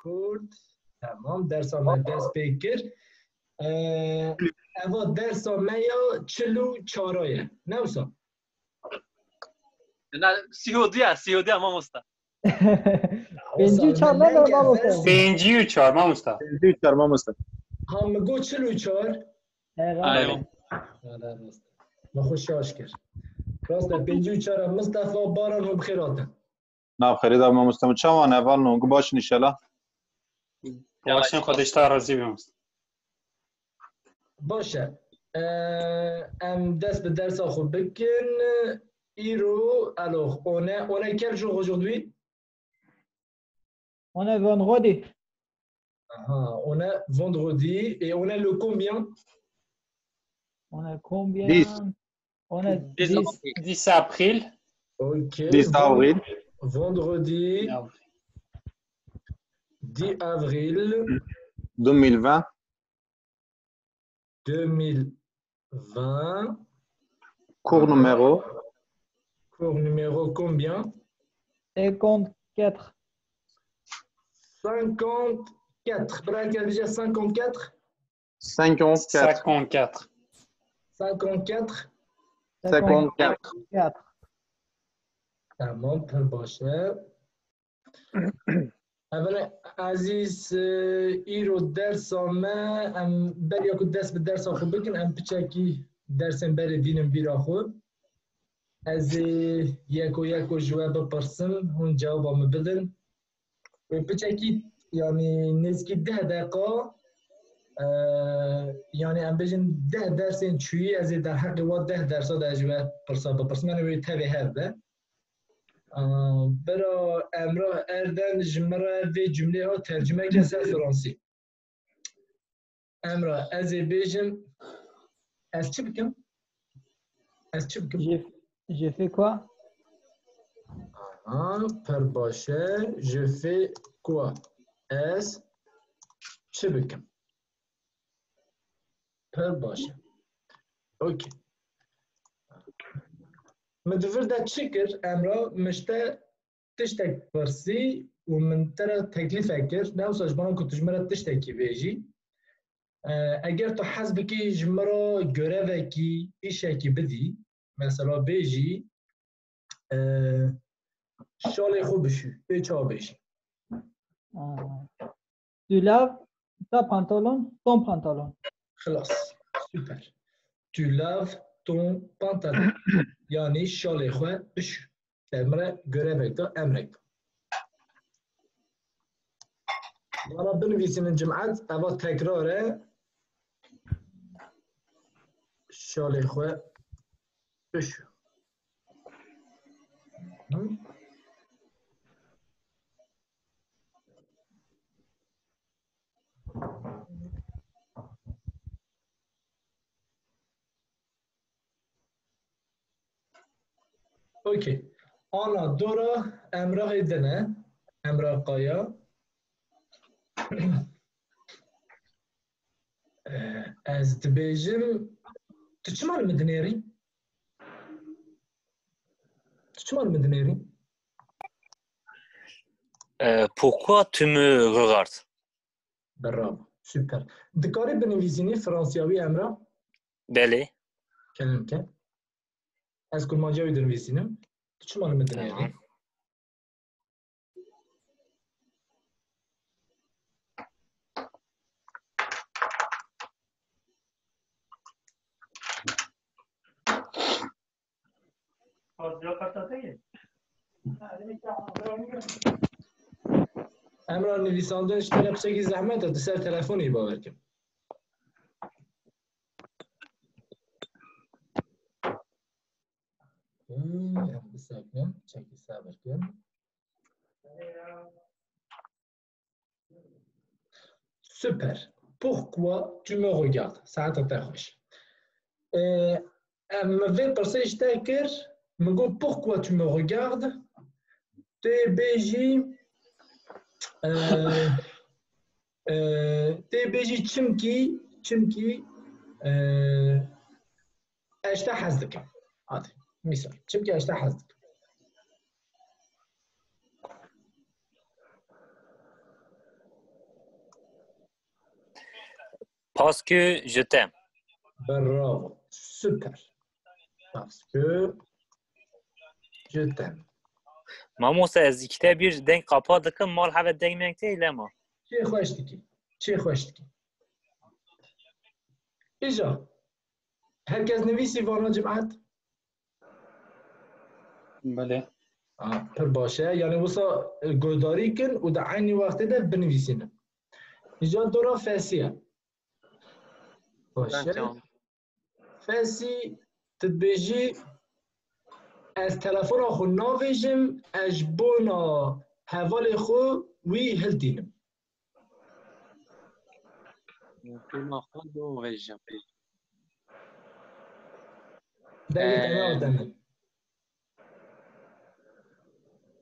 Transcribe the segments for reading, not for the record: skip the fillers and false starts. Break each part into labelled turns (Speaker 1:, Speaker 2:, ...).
Speaker 1: Kurd. Tamam. Dersa me dest pekir. Eva dersa me ya 44 ne olsa?
Speaker 2: نه 32 مامۆستا
Speaker 3: 54 ندارم مامۆستا.
Speaker 4: 54 مامۆستا.
Speaker 5: 54 مامۆستا.
Speaker 1: هم گو 44
Speaker 3: دقیقاً.
Speaker 1: ما خوش شاش کرد. راست 54 مصطفى باران هم بخیراته.
Speaker 5: ناب خریدم مامۆستا چاوان اول نونگو باش انشالله.
Speaker 4: باشین خودش تا راضی بیمست.
Speaker 1: باشه. ام دست به درس خوب بکن. Iro, alors, on est quel jour aujourd'hui?
Speaker 3: On est vendredi.
Speaker 1: On est vendredi et on est le combien?
Speaker 3: On est combien?
Speaker 5: 10.
Speaker 3: On est
Speaker 4: 10 avril.
Speaker 1: Ok.
Speaker 5: 10 avril.
Speaker 1: Vendredi 10 avril
Speaker 5: 2020.
Speaker 1: 2020.
Speaker 5: Cours numéro.
Speaker 1: Cours numéro combien?
Speaker 3: 54.
Speaker 1: 54. Braque déjà 54?
Speaker 5: 54.
Speaker 4: 54.
Speaker 1: 54.
Speaker 5: 54.
Speaker 1: تمام پر باشه. اولا عزیز ایرو درس ما ام بری اکو درس به درس خود بکن ام پچکی درسم بری دینم بیرا خود از یکو جواب بپرسم هون جوابم بدن و پچکی یعنی نزدیک 10 دقیقه یعنی ام بجن 10 درس چویی از در حق و 10 درس در جواب بپرسم من وی تابع هرده برای امراه اردن جمره و جمله ها ترجمه کسر فرانسی امراه از بیجم از چی بکم؟ از چی بکم؟
Speaker 3: Je fais quoi?
Speaker 1: پر باشه je fais quoi? از چی بکم؟ پر باشه اوکی مدفر دا تشكر امرا مشتا تشتك برسي ومن ترى تكليف اكر ناوس اجبان كنت جمرة تشتكي بيجي اگر تو حسبكي جمرة جرافكي ايشاكي بدي مثلا بيجي شالي خوب بشو بيچا بيجي
Speaker 3: Tu laves ta pantalon, ton pantalon.
Speaker 1: خلاص سوبر tu laves ton pantalon يعني شالي خو بشو امره görevek da emrek bana بنویسین جمعت اول تکراره شالي خو بشو اوکی آنا دورا امراه دنه امراه قایا از دبیجم تو چه مال مدنیری؟ تو چه مال مدنیری؟
Speaker 6: Pourquoi tu me regardes?
Speaker 1: برافو سوپر دکاری بنویسینی فرانسیاوی امراه؟
Speaker 6: بله.
Speaker 1: کلم که از کرمانجاوی بنویسینم تو چه مال مدنیری؟ امرا نویساندنش طلب چکی زحمت داد سر تلفنی باور کن بسکنم چکی صبر کن super pourquoi tu me regardes ساعتها تخش me fait passer اشتاكر نقول pourquoi tu me regardes تبيجي تبيجي تشمكي اشتا حزدك هذا مثال تشمكي اشتا حزدك
Speaker 6: Parce que je t'aime.
Speaker 1: Bravo. Super. Parce que je t'aime.
Speaker 6: مامۆستا ez kitêbîr deng qapa dikim mal heve deng tê lema.
Speaker 1: چه خوش دکی. چه خوش دکی. ایجا. herkes نویسی وانا جمعت؟
Speaker 4: بله
Speaker 1: پر باشه یعنی وسا گوداری کن و در عین وقت ده بنویسینه. اینجا دورا فاسیه. باشه. فاسی تدبیجی از تلفن خو ناویجم اجبونا حوال خو وی هلدینم. دیگه تنها آدمه.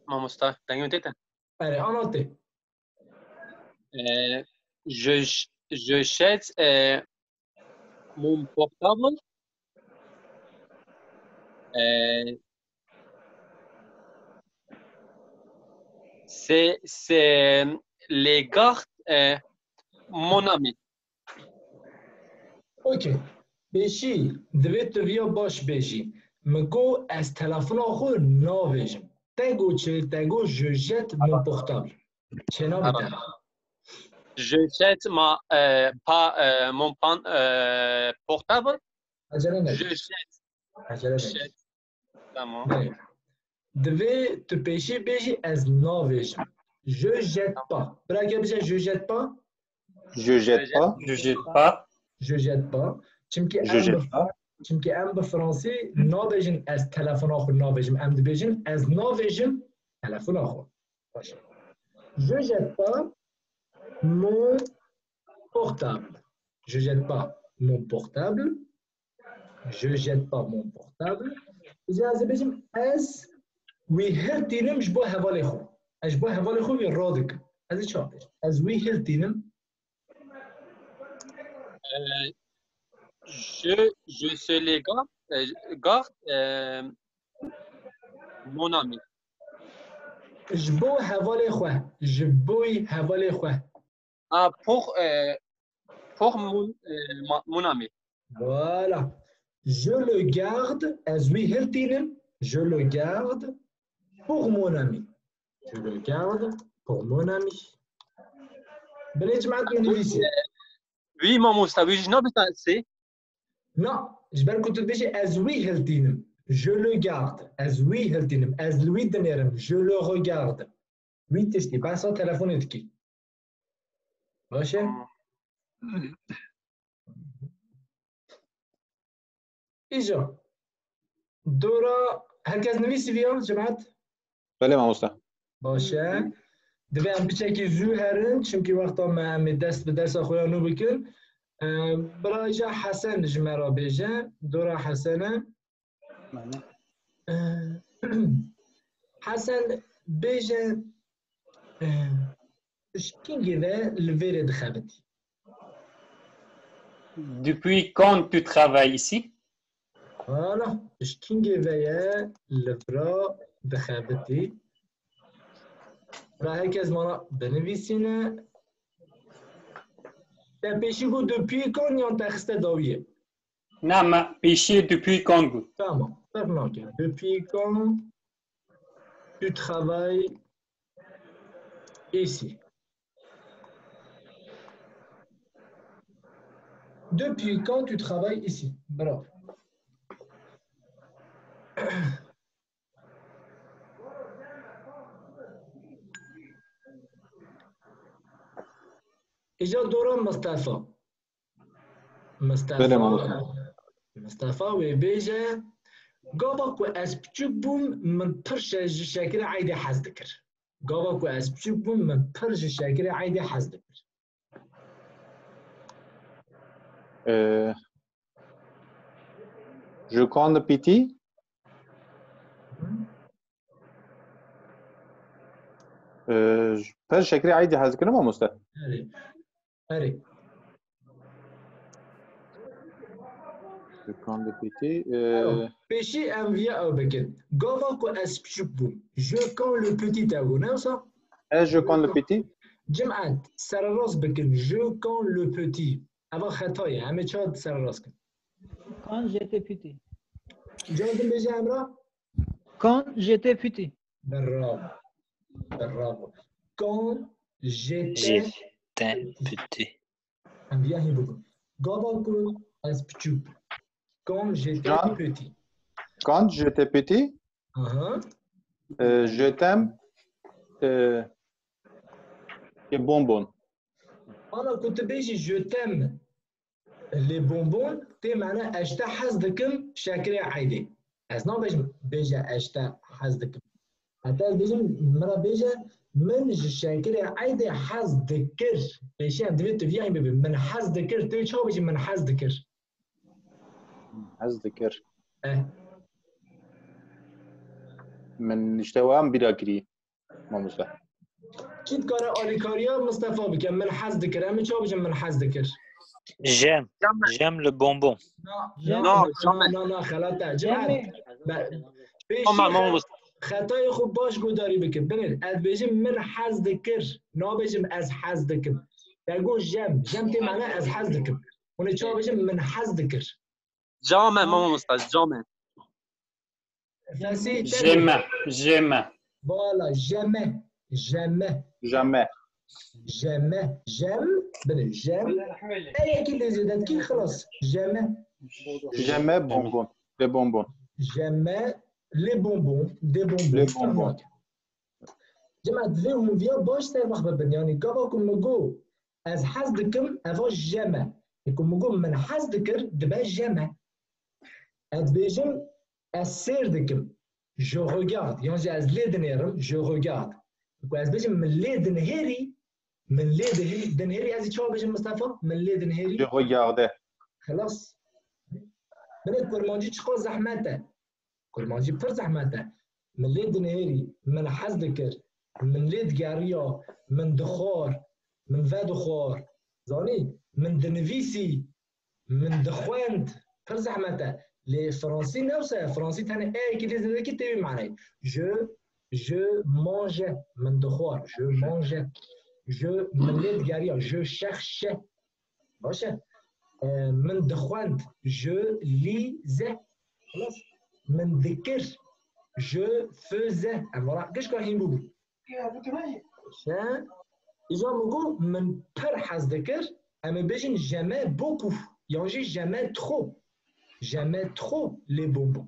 Speaker 2: مامۆستا دەنگم تێتە
Speaker 1: آره آناته.
Speaker 2: je jette mon portable c'est les gardes mon ami.
Speaker 1: اوکی. بیشی دوید تو ویا باش بیشی. مگو از تلفن خو ناویجم. تگو چه تگو je jette mon portable. چه نابیده؟
Speaker 2: Je jette mon portable.
Speaker 1: عجله
Speaker 2: Je
Speaker 1: نگیر.
Speaker 2: jette.
Speaker 1: عجله نگیر.
Speaker 2: Jette. Tamam.
Speaker 1: دوی تو پیشی بیشی از ناویجم. Je jette pas. برای که بشه je jette pas.
Speaker 5: Je jette pas.
Speaker 4: je jette pas
Speaker 1: Je jette pas. چمکی
Speaker 5: Je jette pas.
Speaker 1: چمکی ام به فرانسی نابیجن از تلفن آخر نابیجم. ام دبیجن از نابیجم تلفن آخر. باشه. Je jette pas mon portable. Je jette pas mon portable. Je jette pas mon portable. إذا از بيجم از وی هلتینم جبو حوالی خو. اجبو حوالی خو وی رادک. از چه آبیش؟ از وی هلتینم.
Speaker 2: Je suis les garde mon ami.
Speaker 1: جبو حوالی خو. جبوی حوالی خو.
Speaker 2: Ah, pour mon ami.
Speaker 1: Voilà. Je le garde. As we heltinem. Je le garde pour mon ami. Je le garde pour mon ami. بنيت معك انجليزي.
Speaker 2: Oui, مامۆستا وی نابێت
Speaker 1: Non, je vais écouter déjà as we heltinem. Je le garde. As we heltinem. As lui denerem. Je le regarde. Oui, تشتي pas sans téléphone تكي. ماشي؟ إيجا دورا هركز نویسی ویا جماعت
Speaker 5: بله مامۆستا.
Speaker 1: باشه دوی هم بچکی زو هرن چونکی وقتا ما هم دست به دست خویا نو بکن برای جا حسن جمرا بیجه دورا حسنه
Speaker 4: بله
Speaker 1: حسن بیجه شکینگی ده لویر دخبتی
Speaker 4: depuis quand tu travailles ici
Speaker 1: Voilà, شکینگی ده لورا دخبتی برای هر کس مانا بنویسینه در پیشی گو depuis quand یا تخسته داویه
Speaker 4: نه ما پیشی depuis quand بود
Speaker 1: تمام فرق ناکن depuis quand tu travailles ici depuis quand tu travailles ici bravo إجا دورا مصطفى
Speaker 5: بله مامۆستا.
Speaker 1: مصطفى وبيجا قابك وأس بچوك بوم من برشا شاكرة عايدة حز ذكر قابك وأس بچوك بوم من برشا شاكرة عايدة حز ذكر
Speaker 5: Je compte petit. پر شکری عادي حذكره مامۆستا.
Speaker 1: أري أري
Speaker 5: Je compte petit.
Speaker 1: بيشي أنفيا أو بكن قابك وأس بچوك بوم جو كون لو بوتي تاغو نوصا
Speaker 5: Je compte petit.
Speaker 1: جمعت سر راس بكن جو كون لو بوتي اما خطایه همه چا سر راست کن.
Speaker 3: Quand j'étais petit.
Speaker 1: جانتون بجی امرا؟
Speaker 3: Quand j'étais petit.
Speaker 1: برافو برافو. Quand j'étais
Speaker 6: J'étais petit.
Speaker 1: هم بیا هی بگو. گاوا کو از پچوب. Quand j'étais
Speaker 5: Jean.
Speaker 1: petit.
Speaker 5: Quand j'étais petit,
Speaker 1: Aha.
Speaker 5: je t'aime les bonbons.
Speaker 1: أنا كنت بيجي جو تم لي بونبون تي معناه أشتا حزدكم شاكرية عايدة. أسنا بيجي أشتا حزدكم. حتى بيجي مرة بيجي من شاكرية عايدة حزدكر. ليش يعني دفيت فيها من حزدكر تي شو بيجي من حزدكر.
Speaker 5: أذكر من اشتوام براكري ما مصلح.
Speaker 1: كيد كارا أوليكاريا مصطفى بك من حزدكر. أمي شو بيجي من حزدكر.
Speaker 6: J'aime le bonbon.
Speaker 1: لا خلاص جماعة.
Speaker 2: ماما مصطفى
Speaker 1: خطای خوب باش گوداری بکن ببین از بيجم من حظ ذکر نا بيجم از حظ ذکر بقول جم تی معناه از حظ ذکر اون چا بيجم من حظ ذکر
Speaker 2: جامع ماما مصطفى جامع
Speaker 1: فاسي
Speaker 4: Jamais.
Speaker 1: فوالا جامع جم ببین جم اي كل زيادات كي خلاص جامع
Speaker 5: Jamais bonbons. Les bonbons.
Speaker 1: جامع لي بونبون دي بونبون
Speaker 5: Les bonbons.
Speaker 1: جماعة فيهم فيا باش سيربح بالبنياني كاباكم نقول از حزدكم افا جمع يكون نقول من حزدكر دبا جمع از بيجم از سيردكم جو ريغارد يعني از ليدنيرم جو ريغارد از بيجم من ليدنهيري من ليدنهيري از شو بيجم مصطفى من ليدنهيري
Speaker 5: Je regardais.
Speaker 1: خلاص من كرمانجي شقو زحمته كرمانجي بفر زحمته من ليدنهيري من حزدكر من لید گریا من دخار من ودخار زانی من دنویسی من دخوند پر زحمته لفرنسي نفسه فرنسي تاني اي كده زي كده تبي معناه جو mange من دخار جو mange جو من لید گریا جو cherche باشه من دخوند جو lisais خلاص من ذكر جو faisais اما كيش كاين بوبو إذا نقول من بر حز ذكر أما بيجن jamais beaucoup يعني jamais trop les bonbons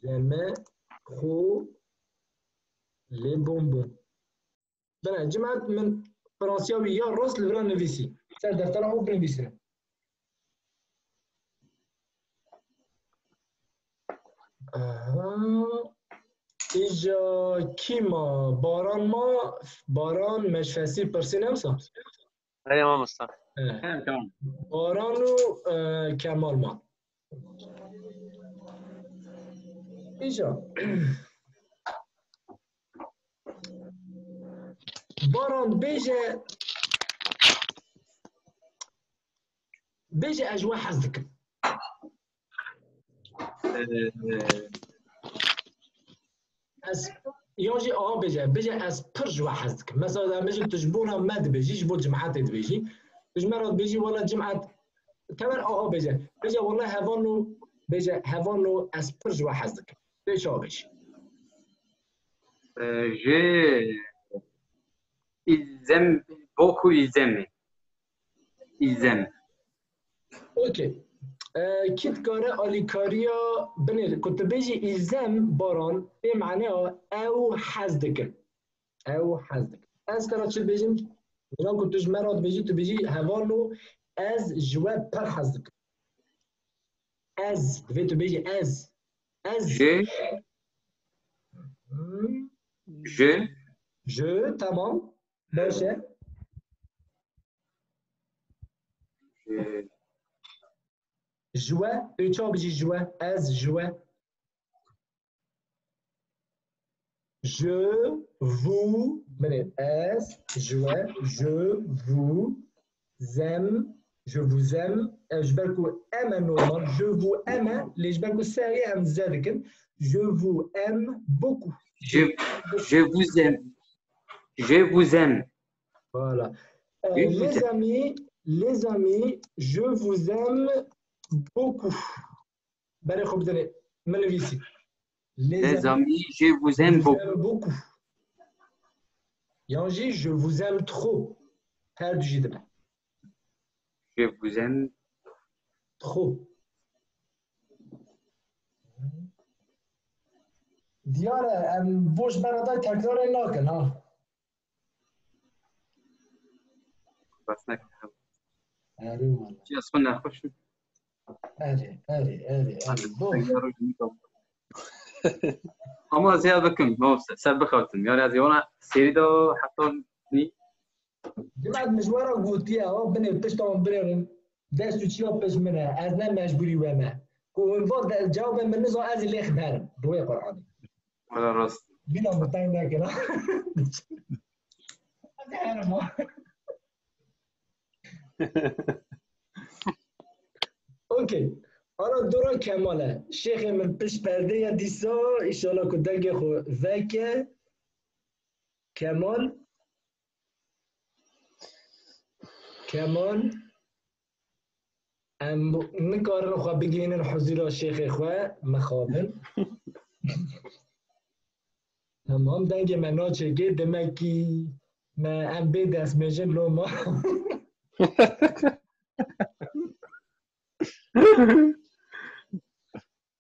Speaker 1: jamais trop les bonbons بنا جماعة من فرنساوي يا راس الفران نفيسي سال دفتر هو بنفيسنا إجا كيما باران مش فاسي برسي نفسه
Speaker 2: ايوه ماما مصطفى
Speaker 4: تمام.
Speaker 1: بارانو كمال ما إجا باران بيجا أجواء حزدك از يجي بيجي از برج واحد مثلا بيجي تجبونها ما بيجيش بول جمعات بيجي تجمرات بيجي ولا جمعات كمان بيجي والله هافانو از برج واحد ليش بيجي
Speaker 7: ils aiment beaucoup, ils aiment.
Speaker 1: اوكي كيت كارا أليكاريا بني كنت بيجي إلزام باران إيه معناه أو حزدك أز كرات شو بيجي إذا كنت جمرات بيجي هافانو أز جواب بر حزدك أز دفيتو بيجي أز جو تمام باشا joie et tu as obligé joie as joie je vous as joie je vous aime je vous aime je بالكو aime normal je vous aime les بالكو ساري ام زادك je vous aime beaucoup
Speaker 7: je vous aime
Speaker 1: voilà mes amis Les amis, je vous aime beaucoup. برای خوب داره من نویسی.
Speaker 7: Les amis, je vous aime beaucoup.
Speaker 1: beaucoup. یعنی je vous aime trop. هر دو جیده من.
Speaker 7: Je vous aime
Speaker 1: trop. دیاره بوش برادر تکرار نکن ها.
Speaker 7: بس نکنم.
Speaker 1: آره والا.
Speaker 7: چی از خون نخوش شد؟
Speaker 1: آره بوش.
Speaker 7: اما زیاد بکن ما سر بخواتم یعنی از یونا سری دا حتی نی
Speaker 1: جماعت مشوارا گوتیه ها بنه پشتام برم دستو چیا پش منه از نه مجبوری و ما که وقت جواب من نزا از لیخ دارم روی قرآنی
Speaker 7: ولا راست
Speaker 1: بینا مطمئن نکنه اوکی آره دوران کماله شیخ من پیش پرده یا دیسا ایشالا که دنگ خو وکه کمال نکارن خواه بگینن حضور شیخ خواه مخابن تمام دنگ منا چگه دمکی ما ام بی دست میشن لو ما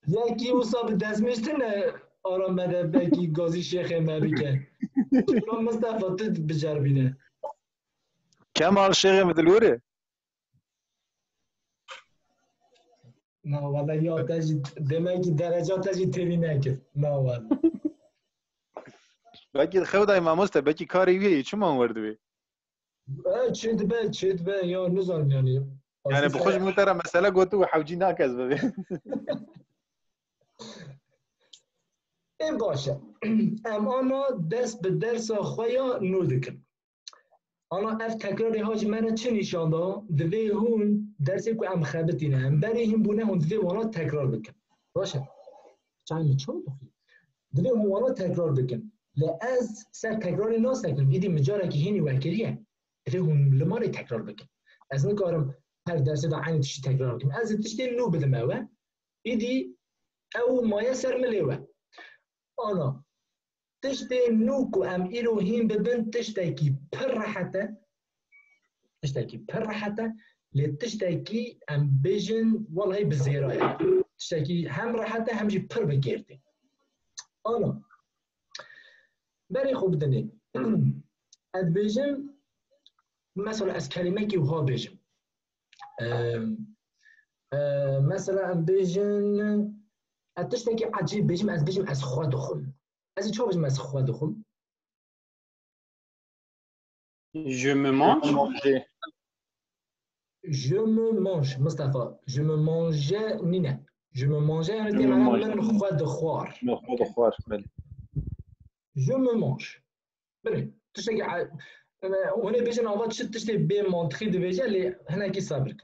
Speaker 1: یکی اصاب دست میشتن آرام بده بکی گازی شیخ ما بکن چون مصطفى تو بجربینه
Speaker 5: كمال شيخ مدلوري
Speaker 1: نه والا یا تجی دمکی درجاتجی تری نکرد نه والا
Speaker 5: بکی خودای ماموسته بکی کاری ویه چه ما وردوی
Speaker 1: چید به یا نزان یعنی
Speaker 5: بخوش متره مسئله گوتو حوجی نکز ببی
Speaker 1: این باشه اما دست به درس خویا نو دکن انا اف تکراری هاج من چه نشان دا دوی هون درسی که ام خبتینه هم برای هم بونه هون دوی وانا تکرار بکن باشه چند چون بخی دوی هون وانا تکرار بکن لأز سر تکراری ناس تکرار ایدی مجاره که هینی وکریه دوی هون لماری تکرار بکن از نکارم هر درسی دا عین تشتی تکرار بکن از تشتی نو بدم اوه ایدی او مایه سر ملیوه انا تشتي نوكو ام إيروهين ببن تشتكي برحته لتشتكي ام بيجن والله بالزيرايا تشتكي هم راحته هم جي بر بجيرتي انا بري خوب دني اد بيجن مثلا از كلمه كي وها بيجن مثلا ام بيجن تشتكي عجيب بيجن از خودخم از چه بجم از خودخم
Speaker 4: Je me mange.
Speaker 1: Je me mange مصطفى je me mangeais نينا je me mangeais يعني من خود خوار je me mange بله تشتكي هنا بيجن اول شيء تشتكي بي مونتري دو فيجا اللي هنا كي صابرك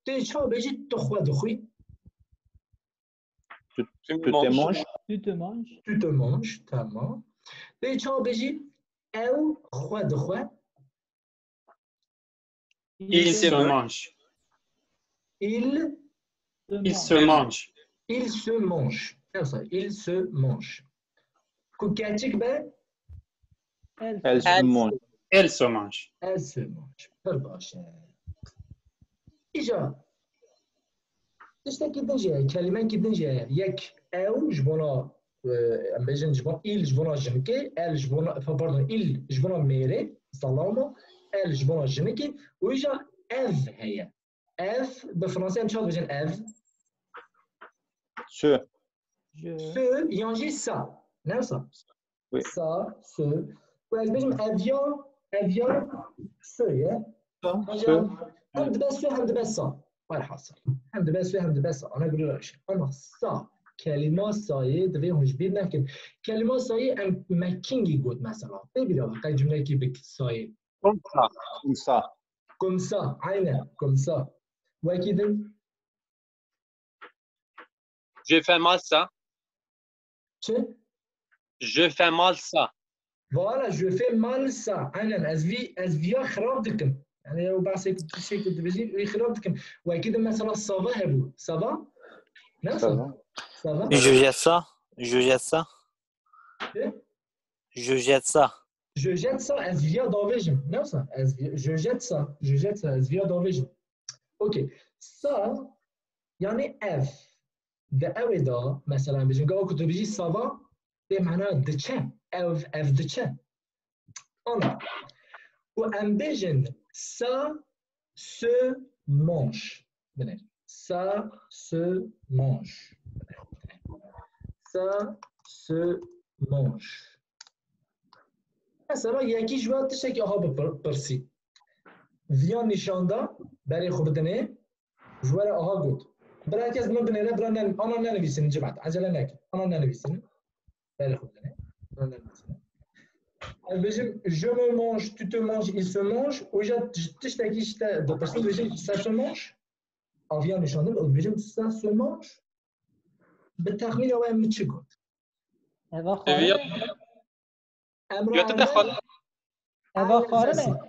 Speaker 1: تي شو بيجي تخواد خوي
Speaker 5: Tu te manges.
Speaker 3: Tu te manges.
Speaker 1: تمام تي شو بيجي او خواد خواد
Speaker 4: Il se mange.
Speaker 1: Il
Speaker 4: se mange.
Speaker 1: Il se mange. Il se mange. كوكاتيك بقى
Speaker 5: Elle se mange.
Speaker 4: Elle se mange.
Speaker 1: Elle se mange. بالباشا إيجا تشتكي دنجا كلمة كي دنجا يك أو جبنا أمبيجن جبنا إل جبنا جمكي إل جبنا باردون إل جبنا ميري سلامة إل جبنا جمكي وإيجا إف هي إف بالفرنسية مش هاد إف
Speaker 5: Ce.
Speaker 1: Ce يانجي سا نعم سا سا ce وإذا بيجم أفيون ce يا هم بس هم بس ما الحاصل هم بس أنا أقول لك أنا صا كلمة صايد دوی هنش بید نکن كلمة صايد ام مكينجي قد مثلا ببینم قاعد جمله کی بك صايد comme ça عينه comme ça وكذا
Speaker 2: Je fais mal ça.
Speaker 1: چه
Speaker 2: Je fais mal ça.
Speaker 1: Voilà, je fais mal ça. أنا أزفيا خراب دكم. يعني لو بعسك تشيك تبجي خراب دكم. وأكيد مثلا صافا هبو. صافا؟ نعم صافا. صافا.
Speaker 6: Je jette ça. Je jette ça. Je jette ça.
Speaker 1: Je jette ça. أزفيا دافيجم. نعم صح. Je jette ça. Je jette ça. أزفيا دافيجم. OK. Ça يعني F. ده أوي ده مثلا بيجي نقول كنت بيجي صافا. ده معناه دتشة. F دتشة. أنا. وأمبيجن ça se mange. Ça se mange. Ça se mange. مثلا یکی جواب تشه که آها بپرسی. ویان نشانده برای خوب بدنه جواب آها گفت. برای هرکس ما بنره برای آنها ننویسین جماعت عجله نکن. آنها ننویسین. برای خوب بدنه. آنها ننویسین. بجم je me mange, tu te manges, il se mange. وجا تشتكي شتا دو بيرسون بجم ça se mange. آویان نشانده بجم ça se mange. بالتخمين هو هم چی گفت؟
Speaker 3: اوا خارنه
Speaker 1: امرو
Speaker 3: اوا خارنه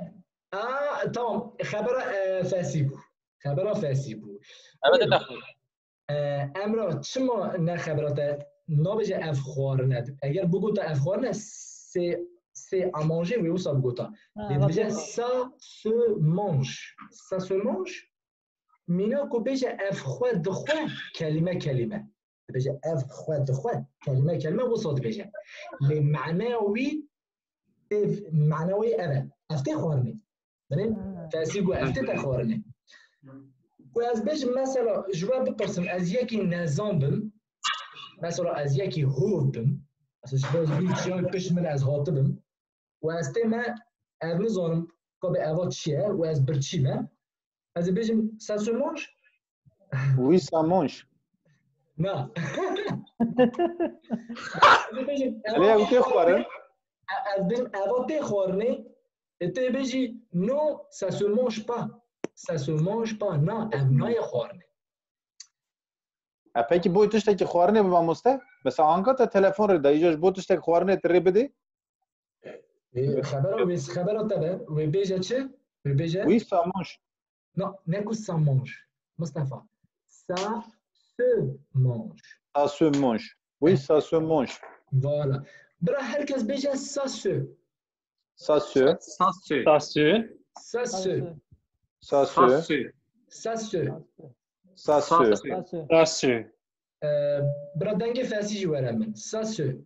Speaker 1: تمام خبر فارسی بود. خبر فارسی بود.
Speaker 2: البته تخمین.
Speaker 1: امرو چما نه خبرات نابجه اف خارنه. اگر بگو تا اف خارنه c'est à manger oui ou ça بگو تا. déjà ça se mange. Ça se mange. مینا کو بجه اف خود دخواه کلمه بجه اف خود دخواه کلمه وصاد بجه لمعنوي معنوي أبا أفتح خورني منين فاسيبو أفتح خورني وأز بيج مثلا جواب ببرسم أزياكي نظام مثلا أزياكي هوب مثلا شباب بيج شيء بيش من أز هاتبم وأز تما أبنزون قبل أوات شيء وأز برشيمة أز بيج ça se mange
Speaker 5: Oui, ça mange.
Speaker 1: non
Speaker 5: Allez, écoutez, Khouaren.
Speaker 1: Avant de khorne, tu beji non, ça se mange pas. Ça se mange pas. Non, non khorne.
Speaker 5: Après qui boit تشتكي qui Khouaren بما مسته بس عنك التليفون رد يجوز boit تشتكي Khouaren تريبدي.
Speaker 1: خبره تبع وبيجا تشي وبيجا.
Speaker 5: Oui, ça mange.
Speaker 1: Non, n'écoute ça mange. Mustafa. Ça se mange.
Speaker 5: Ça se mange. Oui, ça se mange.
Speaker 1: Voilà. برا هركز بيجا ça se.
Speaker 5: Ça se.
Speaker 7: Ça se.
Speaker 4: Ça se.
Speaker 1: Ça se.
Speaker 5: Ça se.
Speaker 1: Ça se.
Speaker 5: Ça se.
Speaker 4: Ça se.
Speaker 1: برا دنگ فارسی جواره من. Ça se.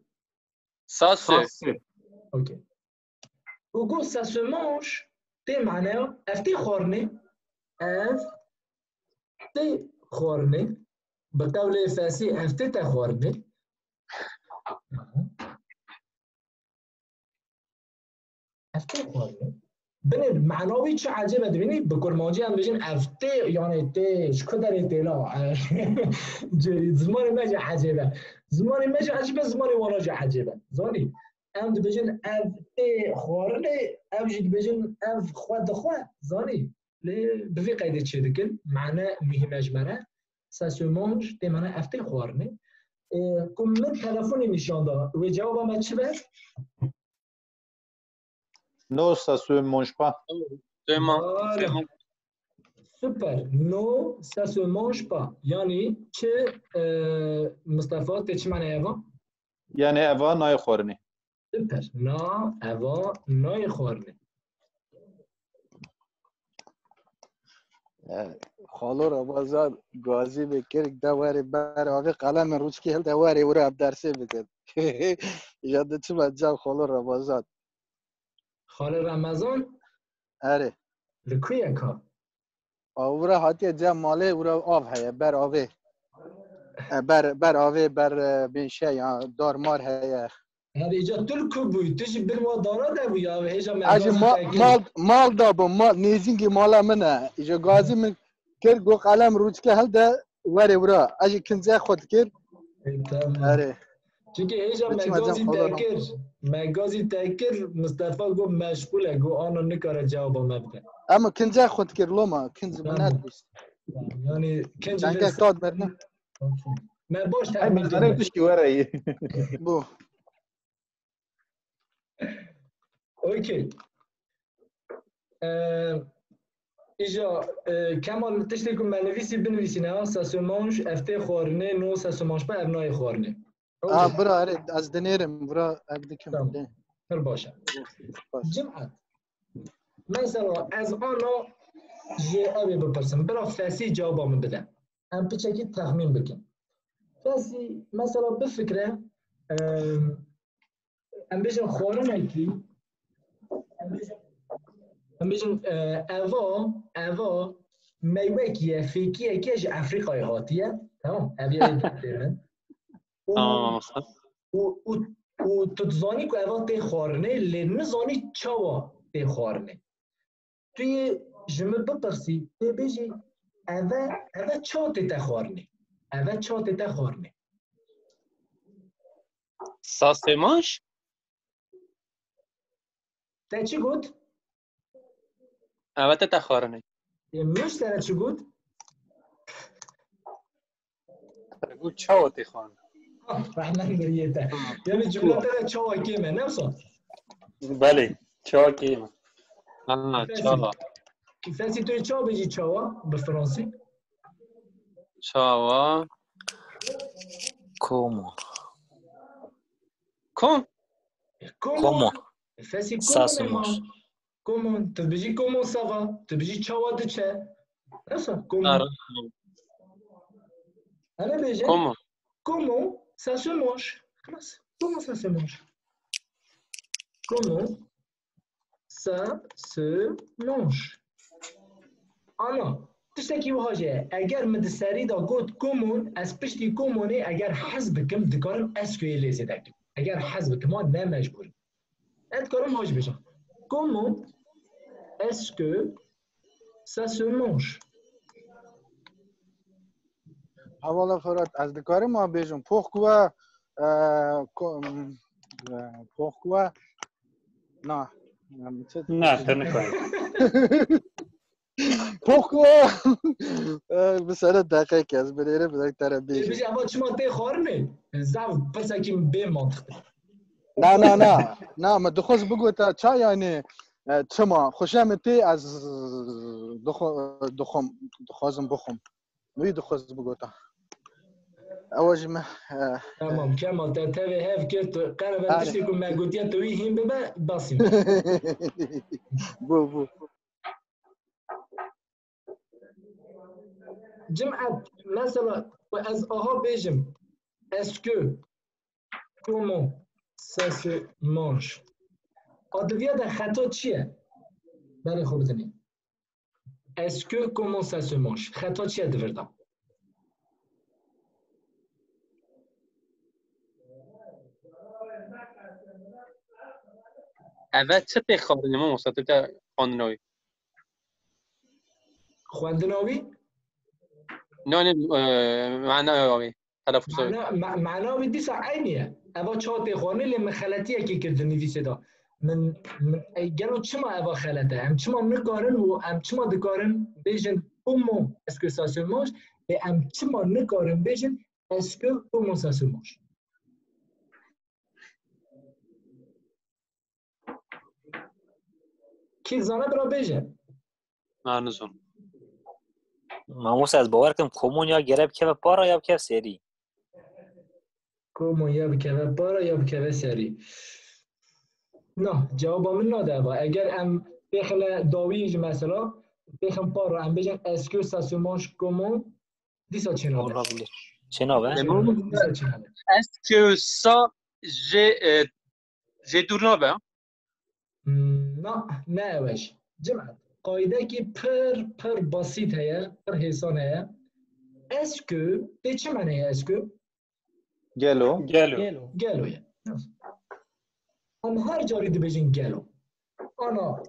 Speaker 2: Ça se.
Speaker 1: OK. وقول ça se mange. تي معناه افتي خورني. افتي خورني. بالقول فارسي افتي تخورني. افتي خورني. بني معنوي چه عجيبه ببینی به کرمانجی هم بگیم افته یعنی ته شکو در اطلاع زمان ماجه عجیبه زمان ماجه عجیبه زمان واناجه عجیبه زانی ام بگیم افته خورنه ام جد بگیم اف خود خود زانی بفی قیده چه دکن معنی مهمش مره ساسومانج ته معنی افته خورنه کم من تلفونی نشان داد و جواب ما چی بود؟
Speaker 5: Non, ça se mange pas.
Speaker 1: Voilà. Super. Non, ça se mange pas. Yani چه مصطفى چه معنی اوا؟
Speaker 5: Yani eva nای خورنی.
Speaker 1: Super. نه اوا نای خورنه.
Speaker 8: خالو را بازار گازی بکر دواری بر آقا قلم روز که هل دواری او را اب درسه بکن یاد چه مجاب خالو را بازار
Speaker 1: خال رمضان
Speaker 8: اره
Speaker 1: لکویه که
Speaker 8: او را حتی جا ماله او را آف هیا بر آوه بر آوه بر بینشه یا دارمار هیا
Speaker 1: هر ایجا تلکو بوی تشی برما دارا ده بوی یا هیجا
Speaker 8: اجی مال دابو مال نیزینگی مالا منه ایجا گازی من کرد گو قلم روز که هل ده وری او را اجی کنزه خود کرد اره
Speaker 1: چون که هیچا مگازی تکر مصطفى گو مشغوله گو آنو نکاره جواب ما بده
Speaker 8: اما کنزه خود کر لوما کنز مناد بیست
Speaker 1: یعنی کنز
Speaker 8: جنگه داد مرنه
Speaker 1: من باش
Speaker 5: Ay,
Speaker 1: تحمیل
Speaker 5: من نمی‌دونم چی وره ای.
Speaker 8: بو
Speaker 1: اوکی ایجا کمال تشتی که منویسی بنویسی نه ساسومانش افته خورنه نو ساسومانش با ابنای خورنه
Speaker 8: برا از دنیرم برا ابدکم
Speaker 1: هر باشه جمعت مثلا از آنا جه اوی بپرسم برا فسی جوابامو بده هم پیچکی تخمین بکن فسی مثلا بفکره هم بیشن خورنه کی هم بیشن اوا میوه کیه فیکیه که از افریقای هاتیه تمام اویای دارن و تو زانی که اول تی خورنه لی نزانی چاوا تی خورنه توی جمع بپرسی تی بیجی اوه چا تی تا خورنه اوه چا تی تا خورنه
Speaker 2: ساسمانش
Speaker 1: تا چی گود؟
Speaker 2: البته تخارنه
Speaker 1: میش تره چی گود؟
Speaker 4: گو چاوتی خان
Speaker 1: رحمن بریده یعنی جمله تره چاوا کیمه نفسا
Speaker 4: بله چاو کیمه
Speaker 2: چاوا
Speaker 1: فسی توی چا بیجی چاوا به فرانسی؟
Speaker 2: چاوا
Speaker 6: کومو
Speaker 2: کم
Speaker 6: کومو
Speaker 1: فسی
Speaker 6: ساسومانش
Speaker 1: کومون تو بیجی کومون ساوا تو بیجی چاوا ده چه؟ نفسا کومون انا بیجی
Speaker 2: کم
Speaker 1: comment ça se mange خلاص comment ça se mange comment ça se mange انا تشتكي وهاجه اگر مدسری دا گوت کومون از پشتی کومونه اگر حزب کم دکارم اسکوی لیزی دکم اگر حزب کما نه مجبور ادکارم هاج بشم comment est-ce que ça se mange
Speaker 8: حوالا فرات از دکاری ما بیجم پوخکوا پوخکوا نه
Speaker 4: نه تو نکنی
Speaker 8: پوخکوا بسره دقیقی از بریره بدک تره بیجم
Speaker 1: بیجی اول چما تی خورنه زاو پرسکیم به منطقه
Speaker 8: نه ما دخوز بگو تا چا یعنی چما خوشم تی از دخوازم بخوم وی دخوز بگو تا اواجمه
Speaker 1: تمام كمال تتابع هاف كيف قرب تشتكوا ما قلت يا توي هم ببا باسم
Speaker 8: بو
Speaker 1: جمعة مثلا از آها بيجم اسكو comment ça se mange ادویه در خطا چیه؟ بله خوب زنی اسکو comment ça se mange خطا چیه دوردم؟
Speaker 2: اول چه بخوانیم ما مصادف خواندناوی
Speaker 1: خواندناوی؟
Speaker 2: نه معناوی تلفظ
Speaker 1: معناوی دیسا عینیه اوا چهات خوانه لی مخلطیه که کرده نویسه دا من گلو چما اوا خلطه هم چما نکارن و هم چما دکارن بیجن comment est-ce que ça se mange و هم چما نکارن بیجن est-ce que comment ça se mange کی زانه برا بیجن
Speaker 2: نزون
Speaker 6: ماموس از باور کم کومون یا گرب که پارا یا که سری
Speaker 1: comment یا بکوه پارا یا بکوه سری نه جواب من ناده با اگر هم بخل داویج مثلا بخم پارا هم بیجن est-ce que ça se mange comment دیسا چنابه
Speaker 6: چنابه؟
Speaker 1: دیسا چنابه
Speaker 2: est-ce que ça j'ai tourné
Speaker 1: نه وش جمعه قاعده که پر بسیط هیا پر حسان هیا est-ce que ده چه معنی هیا est-ce que گلویه هم هر جاری ده بجین گلو انا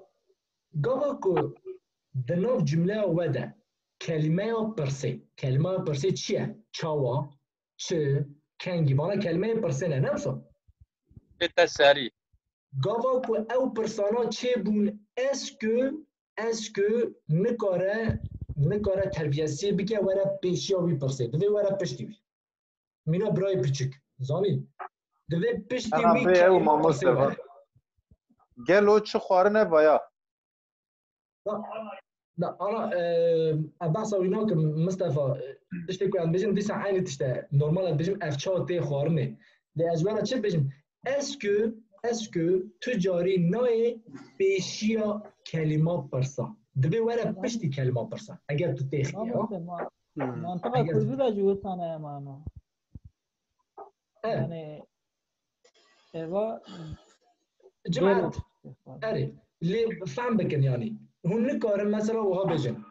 Speaker 1: گاوا که دناف جمله وده کلمه پرسه چیه؟ چاوا چه کنگی وانا کلمه پرسه نه نفسا
Speaker 2: بالتساري
Speaker 1: گاوا که او پرسانا چه بون est-ce que نکاره تربیتی بگه وره پیشی آوی پرسه دوی وره پشتی وی مینا برای پچک زانی دوی پشتی وی کلمه پرسه وره
Speaker 5: گلو چه خوارنه ویا
Speaker 1: لا انا بحث ويناك مصطفى تشتكي عن بيجم ديسا عيني تشتا نورمال بيجم افشا تي خوارني لاجوانا تشي بيجم اسكو تجاري نوي بيشيا كلمات برسا دبي ولا بشتي كلمات برسا اگر تو تيخي
Speaker 3: منطقة كردي دا جوتانا يا مانا يعني ايوا
Speaker 1: جماعة اري اللي فهم بكن يعني هون كارم مثلا وها بيجن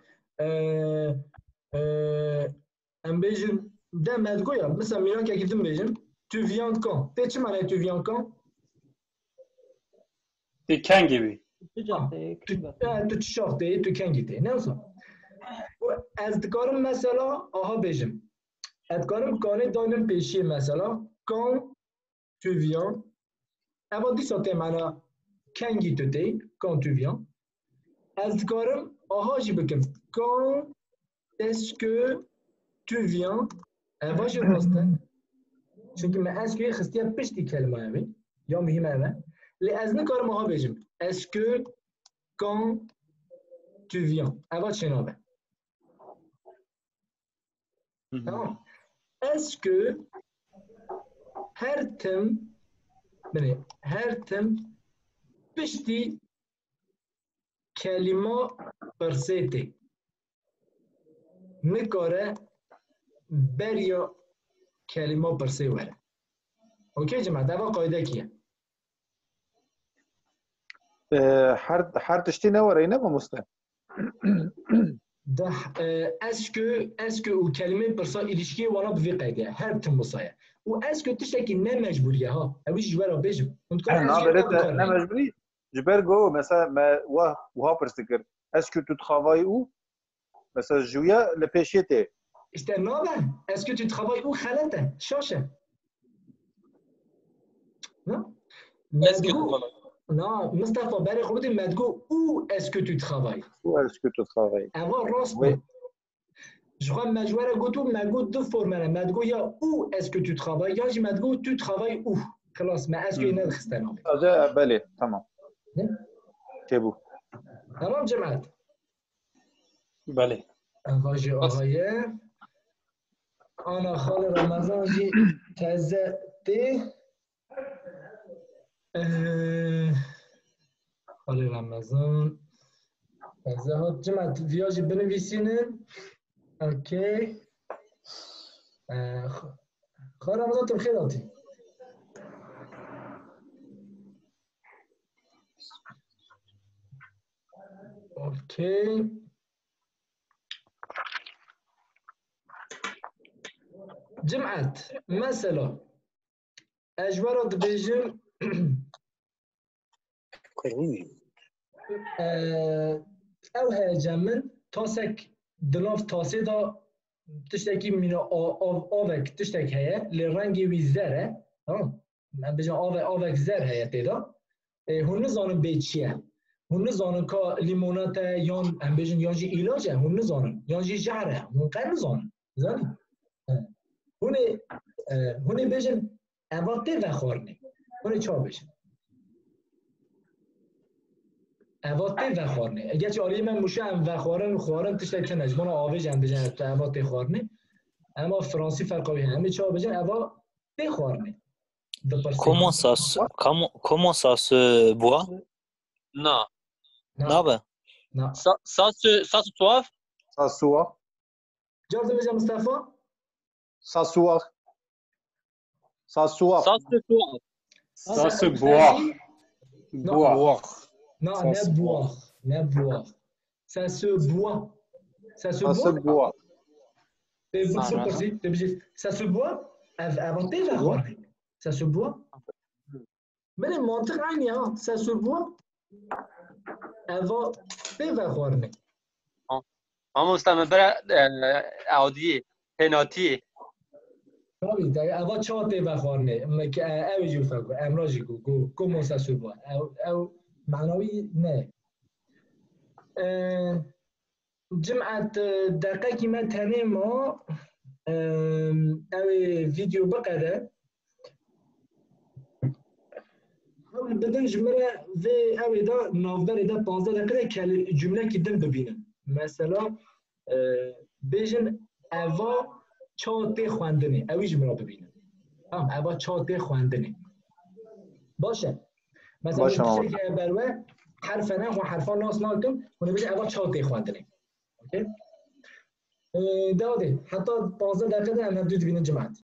Speaker 1: ام بيجن ده ما تقول مثلا ميلان كي كيف بيجن tu viens quand t'es tu معناه tu viens quand
Speaker 4: دیکن گیبی
Speaker 1: tu تشافته tu كان جيتي نوصل از دكارم مثلا آها بيجن ادكارم كانه دايما بيشي مثلا quand tu viens avant دي صوتي معناه كان جيتي quand tu viens از دكارم آها جي بكم quand est-ce que tu viens avant je راسته çünkü ما est-ce que خستيها بشتي كلمة يعني يا مهمة أنا لأز نكارم آها بيجم est-ce que quand tu viens avant شنابه تمام est-ce que her tem pişti kelime persete nikare berya kelime perse vere. Okey cemaat, eva qaide kiye?
Speaker 5: هر تشتی نوره اینه با مسته
Speaker 1: ده اسکو و کلمه پرسا ilişkiye wana bi vê qeydiye her tim wisa û esku tiştekî ne mecburiye ha ew jî wera bêjim
Speaker 5: نه مجبوری جبر گو مثلا ما وها پرستکر اسکو تو تخوای او مثلا جویا لپیشیته
Speaker 1: işte nabe esku tu travailles û xelete şaşe مدگو نه مصطفى برای خودت مدگو او اسکو tu travailles
Speaker 5: او اسکو تو تخوای
Speaker 1: اوا راست je crois majwara goto mago deux formes مدگو یا او اسکو tu travailles یا جی مدگو tu travailles où خلاص ما اسکو اینا خستنا
Speaker 5: هذا بله تمام كيبو
Speaker 1: تمام جماعت
Speaker 4: بله
Speaker 1: واجه آقایه آنا خال رمضان جی تازه ده خال رمضان تازه ها جماعت ویاجی بنویسینه اوکی خال رمضان تو خیلی آتی اوکی جمعت مثلا اجوارا دبیجم او هیجم من تاسک دلاف تاسه دا تشتکی من آوک تشتک هیه لرنگی وی زره من بجم آوک زر هیه تیدا هون نزانم بید چیه هون نزانم که لیمونات یان هم بجم یان جی ایلاجه هون نزانم یان جی جعره هون قر نزانم زنی هونه بجن اواته و خورنه هونه چا بجن اواته و خورنه اگر چه آریه من موشه هم و خورن تشتر کنج مانا آوه جن بجن اواته خورنه اما فرانسی فرقاوی همه چا بجن اواته خورنه
Speaker 6: Comment ça se boit?
Speaker 2: Non.
Speaker 6: Non, ben.
Speaker 1: Non.
Speaker 2: Ça se soif?
Speaker 5: ساسوا
Speaker 1: جارده بجن مصطفى
Speaker 5: ساسوا ساسوا
Speaker 2: Ça se soif.
Speaker 4: Ça se boit. Boire.
Speaker 1: Non, ne boire. Ne boire. Ça se boit. Ça se
Speaker 5: Ça se
Speaker 1: boit.
Speaker 5: boit.
Speaker 1: Ça se boit. Avant de la journée. Ça se boit. Mais les montagnes, ça se boit. Avant de la journée.
Speaker 2: اما مستمر عادیه پنالتیه
Speaker 1: طبعا ده اول چهار و خورنه که اوی جو فکر امراجی گو comment ça se boit او معنوی نه جمعت دقیقی من تنه ما اوی ویدیو بقره اول بدن جمله و اوی دا نافبر دا 15 دقیقه که جمله که دم ببینن مثلا بیجن اوا چاته خواندنه اوی جمله ببینن اوا چاته خواندنه باشه مثلا
Speaker 5: باشه
Speaker 1: که بروه حرف نه و حرفا ناس ناکم اون بیجن اوا چاته خواندنه اوکی داده حتی 15 دقیقه هم نبدو ببینن جماعت